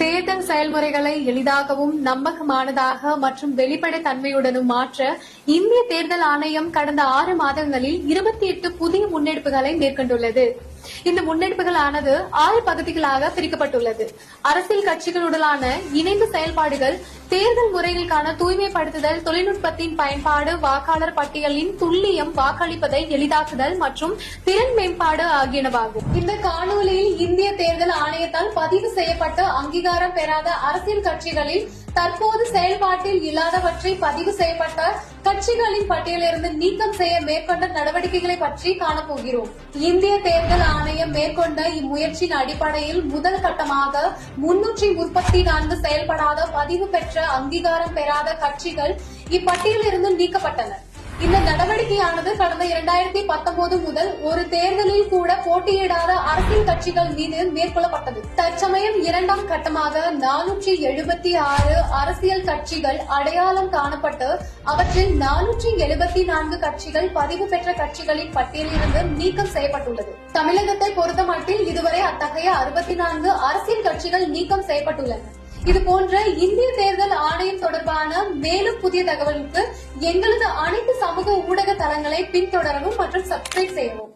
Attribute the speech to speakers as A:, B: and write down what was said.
A: தேர்தல் செயல்முறைகளை எளிதாகவும் நம்பகமானதாக மற்றும் வெளிப்படைத்தன்மையுடனும் மாற்ற இந்திய தேர்தல் ஆணையம் கடந்த 6 மாதங்களில் 28 புதிய முன்னெடுப்புகளை மேற்கொண்டுள்ளது. இந்த முன்னெடுப்புகளானது 6 பகுதிகளாக பிரிக்கப்பட்டுள்ளது. அரசியல் கட்சிகளுடனான இணைந்த செயல்பாடுகள், தேர்தல் முறைகளுக்கான தூய்மைப்படுத்துதல், தொழில்நுட்பத்தின் பயன்பாடு, வாக்காளர் பட்டியலின் துல்லியம், வாக்களிப்பதை எளிதாக்குதல் மற்றும் திறன் மேம்பாடு ஆகியனவாகும். இந்த காணொலியில் இந்திய தேர்தல் ஆணையத்தால் பதிவு செய்யப்பட்ட அங்கீகாரம் பெறாத அரசியல் கட்சிகளில் தற்போது செயல்பாட்டில் இல்லாதவற்றை பதிவு செய்யப்பட்ட கட்சிகளின் பட்டியலிருந்து நீக்கம் செய்ய மேற்கொண்ட நடவடிக்கைகளை பற்றி காணப்போகிறோம். இந்திய தேர்தல் ஆணையம் மேற்கொண்ட இம்முயற்சியின் அடிப்படையில் முதல் கட்டமாக 334 செயல்படாத பதிவு பெற்ற அங்கீகாரம் பெறாத கட்சிகள் இப்பட்டியலிருந்து நீக்கப்பட்டன. இந்த நடவடிக்கையானது கடந்த 2019 முதல் ஒரு தேர்தலில் கூட போட்டியிடாத அரசியல் கட்சிகள் மீது மேற்கொள்ளப்பட்டது. தற்சமயம் 2ஆம் கட்டமாக 476 அரசியல் கட்சிகள் அடையாளம் காணப்பட்டு அவற்றில் 474 கட்சிகள் பதிவு பெற்ற கட்சிகளின் பட்டியலிலிருந்து நீக்கம் செய்யப்பட்டுள்ளது. தமிழகத்தை பொறுத்தமட்டில் இதுவரை அத்தகைய 64 அரசியல் கட்சிகள் நீக்கம் செய்யப்பட்டுள்ளன. இதுபோன்ற இந்திய தேர்தல் ஆணையம் தொடர்பான மேலும் புதிய தகவலுக்கு எங்களது அனைத்து சமூக ஊடக தளங்களை பின்தொடரவும் மற்றும் சப்ஸ்கிரைப் செய்யவும்.